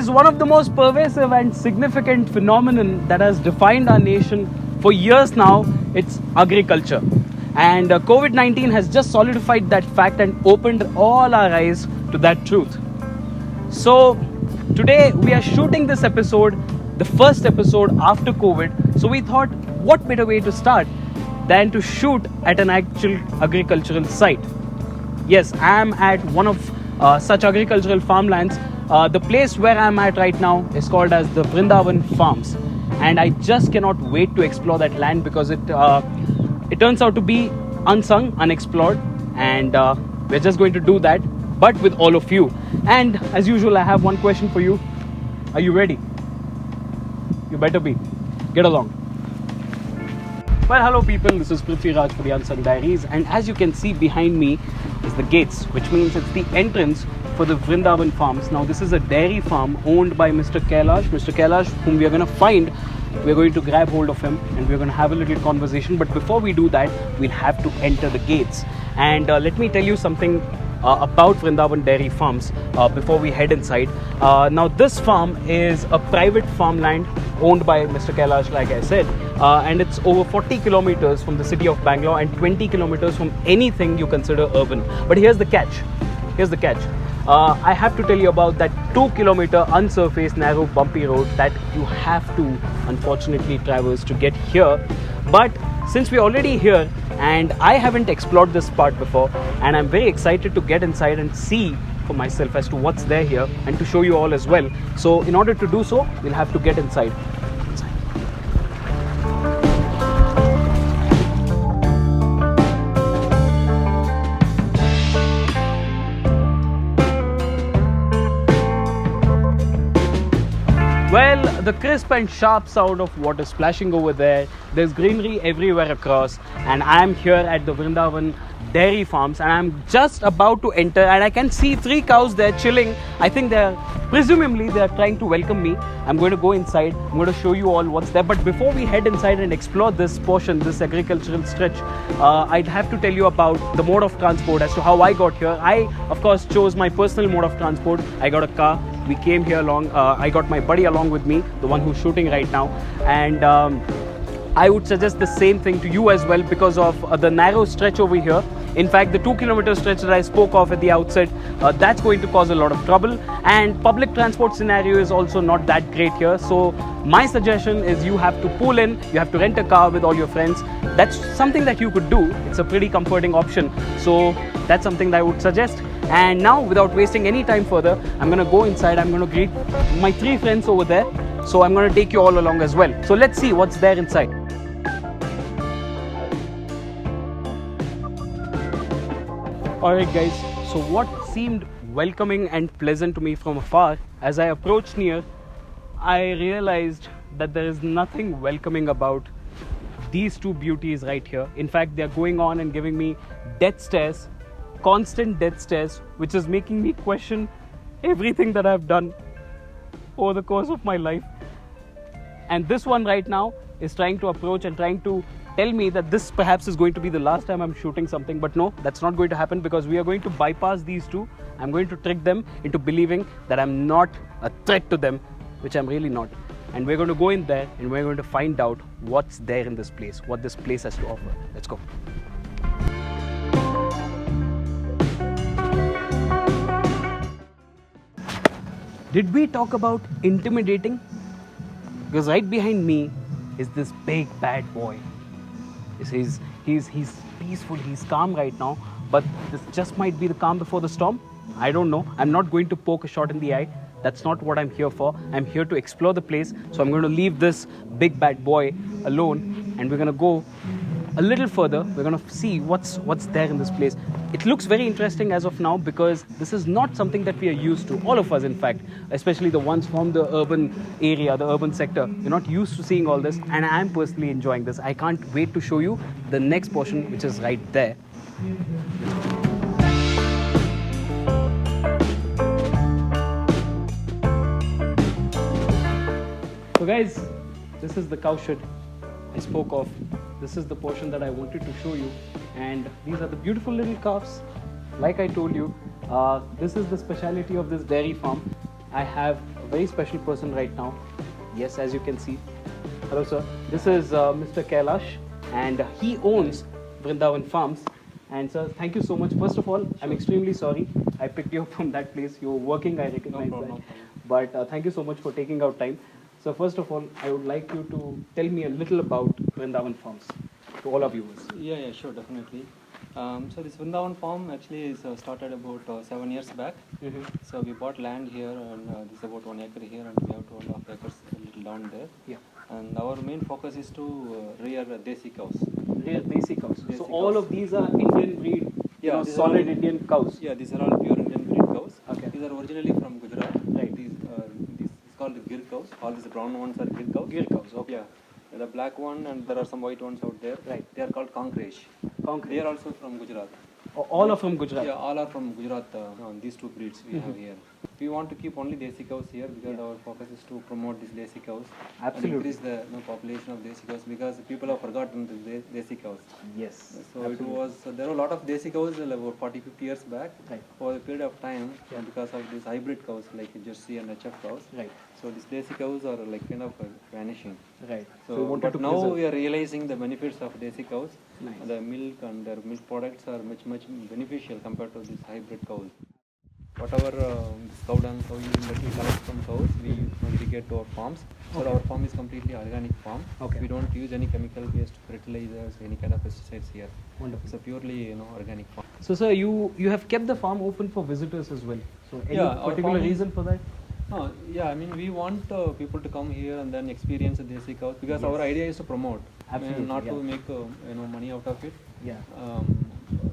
is one of the most pervasive and significant phenomenon that has defined our nation for years now. It's agriculture. And COVID-19 has just solidified that fact and opened all our eyes to that truth. So today we are shooting this episode, the first episode after COVID. So we thought, what better way to start than to shoot at an actual agricultural site. Yes, I am at one of such agricultural farmlands. The place where I am at right now is called as the Vrindavan Farms, and I just cannot wait to explore that land because it turns out to be unsung, unexplored, and we're just going to do that, but with all of you. And as usual, I have one question for you. Are you ready? You better be. Get along. Well, hello people, this is Pruthviraj for the Unsung Diaries, and as you can see behind me is the gates, which means it's the entrance for the Vrindavan Farms. Now this is a dairy farm owned by Mr. Kash, whom we are going to find. We're going to grab hold of him and we're going to have a little conversation, but before we do that, we'll have to enter the gates. And let me tell you something about Vrindavan Dairy Farms before we head inside. Now this farm is a private farmland owned by Mr. Kash, like I said, and it's over 40 kilometers from the city of Bangalore and 20 kilometers from anything you consider urban. But here's the catch. I have to tell you about that 2-kilometer unsurfaced, narrow, bumpy road that you have to unfortunately traverse to get here. But since we're already here and I haven't explored this part before, and I'm very excited to get inside and see for myself as to what's there here and to show you all as well. So in order to do so, we'll have to get inside. Well, the crisp and sharp sound of water splashing over there, there's greenery everywhere across, and I'm here at the Vrindavan Dairy Farms, and I'm just about to enter, and I can see 3 cows there chilling. I think presumably they're trying to welcome me. I'm going to go inside, I'm going to show you all what's there, but before we head inside and explore this portion, this agricultural stretch, I'd have to tell you about the mode of transport as to how I got here. I, of course, chose my personal mode of transport. I got a car. We came here along. I got my buddy along with me, the one who's shooting right now, and I would suggest the same thing to you as well because of the narrow stretch over here. In fact, the 2-kilometer stretch that I spoke of at the outset, that's going to cause a lot of trouble, and public transport scenario is also not that great here. So my suggestion is you have to pull in, you have to rent a car with all your friends. That's something that you could do. It's a pretty comforting option. So that's something that I would suggest. And now, without wasting any time further, I'm going to go inside. I'm going to greet my 3 friends over there. So I'm going to take you all along as well. So let's see what's there inside. Alright guys, so what seemed welcoming and pleasant to me from afar, as I approached near, I realized that there is nothing welcoming about these 2 beauties right here. In fact, they are going on and giving me death stares, constant death stares, which is making me question everything that I've done over the course of my life. And this one right now is trying to approach and trying to tell me that this perhaps is going to be the last time I'm shooting something, but no, that's not going to happen because we are going to bypass these 2. I'm going to trick them into believing that I'm not a threat to them, which I'm really not. And we're going to go in there and we're going to find out what's there in this place, what this place has to offer. Let's go. Did we talk about intimidating? Because right behind me is this big bad boy. He's peaceful, he's calm right now, but this just might be the calm before the storm. I don't know. I'm not going to poke a shot in the eye. That's not what I'm here for. I'm here to explore the place. So I'm going to leave this big bad boy alone and we're going to go a little further. We're going to see what's there in this place. It looks very interesting as of now because this is not something that we are used to. All of us, in fact, especially the ones from the urban area, the urban sector, we're not used to seeing all this, and I'm personally enjoying this. I can't wait to show you the next portion, which is right there. So guys, this is the cowshed I spoke of. This is the portion that I wanted to show you, and these are the beautiful little calves. Like I told you, this is the speciality of this dairy farm. I have very special person right now. Yes, as you can see. Hello, sir. This is Mr. Kailash, and he owns Vrindavan Farms. And sir, thank you so much. First of all, I'm extremely sorry I picked you up from that place. You're working, I recognize that. But thank you so much for taking out time. So first of all, I would like you to tell me a little about Vrindavan Farms to all our viewers. Yeah, sure, definitely. So this Vrindavan farm actually is started about 7 years back. So we bought land here, and this is about 1 acre here, and we have 2.5 acres little land there. Yeah. And our main focus is to rear desi cows. Rear desi cows. Desi So cows. all of these are Indian breed, solid Indian cows. Yeah, these are all pure Indian breed cows. Okay. These are originally from Gujarat. Right. These is called the Gir cows. All these brown ones are Gir cows. Gir cows. Okay. Yeah. The black one, and there are some white ones out there. Right. They are called Concrete. They are also from Gujarat. All are from Gujarat. Yeah, all are from Gujarat. These two breeds we have here. We want to keep only desi cows here because our focus is to promote these desi cows. Absolutely. And increase the population of desi cows, because people have forgotten the desi cows. Yes. So it was there were a lot of desi cows about 40-50 years back. Right. For a period of time, because of these hybrid cows like Jersey and HF cows. Right. So these desi cows are like kind of vanishing. Right. So but now we are realizing the benefits of desi cows. Nice. The milk and their milk products are much beneficial compared to these hybrid cows. Whatever cow dung, cow urine that we collect from cows, we irrigate to our farms. So our farm is completely organic farm. Okay. We don't use any chemical-based fertilizers, any kind of pesticides here. Wonderful. It's a purely organic farm. So sir, you have kept the farm open for visitors as well. So any our particular farm reason for that? No, yeah, I mean we want people to come here and then experience the desi cows, because our idea is to promote, Absolutely, not to make money out of it. Yeah.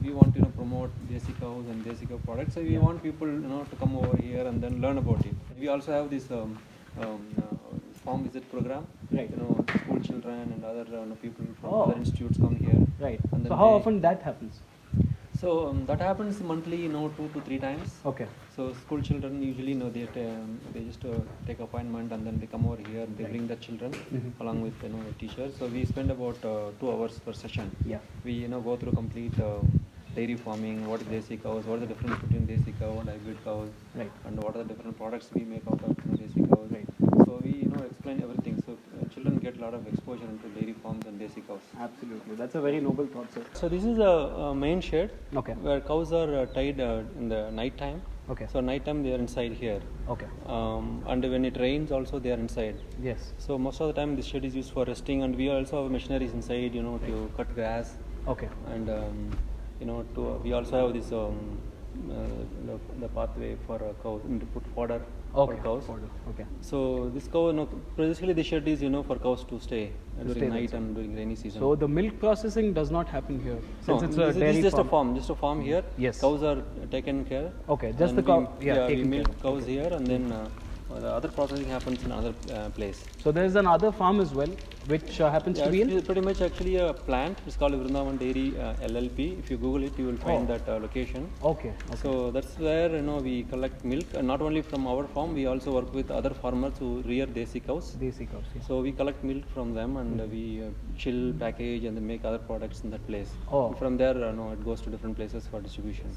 We want to promote desi cows and desi cow products. So we want people to come over here and then learn about it. We also have this farm visit program. Right. School children and other people from other institutes come here. Right. And So how often that happens? So that happens monthly, 2 to 3 times. Okay. So school children usually they just take appointment and then they come over here. They bring the children along with the teachers. So we spend about 2 hours per session. Yeah. We go through complete dairy farming. What is desi cows? What is the difference between desi cow and hybrid cows? Right. And what are the different products we make out of desi cows? Right. So we explain everything. So children get a lot of exposure into dairy farms and desi cows. Absolutely. That's a very noble thought, sir. So this is a main shed. Okay. Where cows are tied in the night time. Okay. So night time they are inside here. Okay. And when it rains also they are inside. Yes. So most of the time this shed is used for resting, and we also have machineries inside, to cut grass. Okay. And we also have this the pathway for cows to put fodder for cows. Okay. So this cow, basically the shed is for cows to stay during night and during rainy season. So the milk processing does not happen here since it's a this dairy is just farm. just a farm here. Yes. Cows are taken care. Okay, just And the cow. we taken milk care. cows here, and then the other processing happens in another place. So there is another farm as well, which happens to be in. It's pretty much actually a plant. It's called Vrindavan Dairy LLP. If you Google it, you will find that location. Okay. So that's where we collect milk, and not only from our farm. We also work with other farmers who rear desi cows. Desi cows. Yeah. So we collect milk from them, and we chill, package, and then make other products in that place. Oh. From there, it goes to different places for distribution.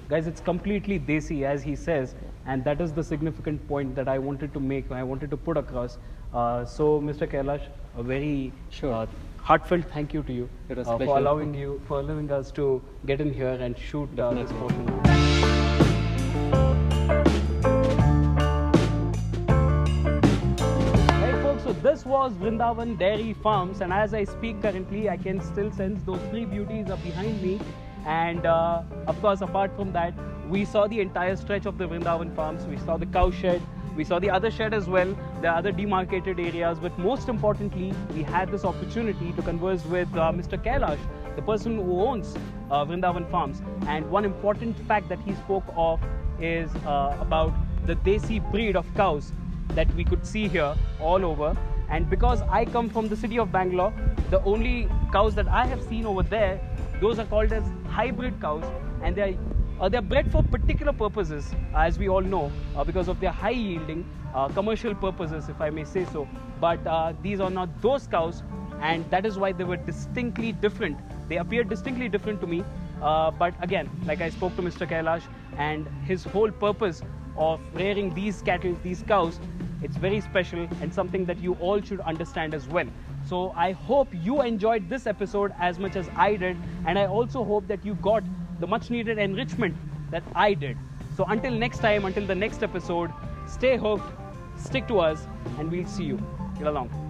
Guys, it's completely desi, as he says, and that is the significant point that I wanted to make. I wanted to put across. So, Mr. Kailash, a very heartfelt thank you to you It was for pleasure. allowing us to get in here and shoot this portion. Right, folks. So this was Vrindavan Dairy Farms, and as I speak currently, I can still sense those three beauties are behind me. And of course, apart from that, we saw the entire stretch of the Vrindavan Farms. We saw the cow shed. We saw the other shed as well, the other demarcated areas. But most importantly, we had this opportunity to converse with Mr. Kailash, the person who owns Vrindavan Farms. And one important fact that he spoke of is about the desi breed of cows that we could see here all over. And because I come from the city of Bangalore, the only cows that I have seen over there, those are called as hybrid cows, and they're bred for particular purposes, as we all know, because of their high yielding commercial purposes, if I may say so. But these are not those cows, and that is why they were distinctly different. They appeared distinctly different to me. But again, like I spoke to Mr. Kailash, and his whole purpose of rearing these cattle, these cows, it's very special and something that you all should understand as well. So I hope you enjoyed this episode as much as I did, and I also hope that you got the much needed enrichment that I did. So until next time, until the next episode, stay hooked, stick to us, and we'll see you. Get along.